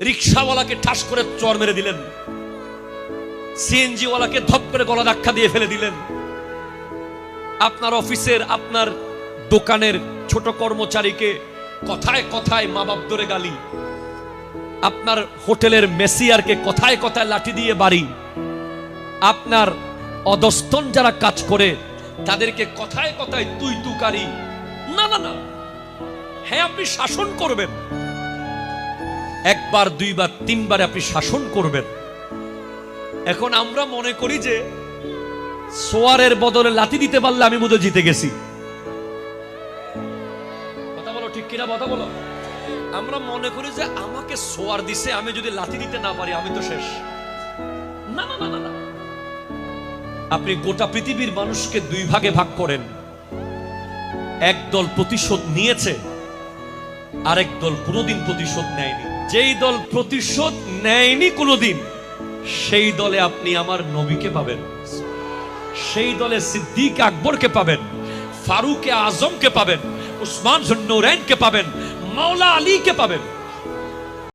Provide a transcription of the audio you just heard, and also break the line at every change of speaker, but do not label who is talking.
রিক্সাওয়ালাকে ঠাস করে চর মেরে দিলেন, সিএনজি ওয়ালাকে ধপ করে গলা ধাক্কা দিয়ে ফেলে দিলেন, আপনার অফিসের আপনার দোকানের ছোট কর্মচারীকে কথায় কথায় মা বাপ ধরে গালি, আপনার হোটেলের মেসিয়ারকে কথায় কথায় লাঠি দিয়ে বাড়ি, আপনার অধস্তন যারা কাজ করে তাদেরকে কথায় কথায় তুই তুকারি। না না না, হ্যাঁ আপনি শাসন করবেন, একবার দুইবার তিনবার আপনি শাসন করবেন। এখন আমরা মনে করি যে সোয়ারের বদলে লাথি দিতে পারলে আমি বোধহয় জিতে গেছি। কথা বলো ঠিক কিনা, কথা বলো। আমরা মনে করি যে আমাকে সোয়ার দিছে, আমি যদি লাথি দিতে না পারি আমি তো শেষ। না না না না, আপনি গোটা পৃথিবীর মানুষকে দুই ভাগে ভাগ করেন, এক দল প্রতিশোধ নিয়েছে, আরেক দল কোনোদিন প্রতিশোধ নেয়নি। যেই দল প্রতিশোধ নেয়নি কোনোদিন, সেই দলে আপনি আমার নবীকে পাবেন, সেই দলে সিদ্দিক আকবরকে পাবেন, ফারুক আজমকে পাবেন, উসমান জুন্নুরাইনকে পাবেন, মাওলা আলীকে পাবেন।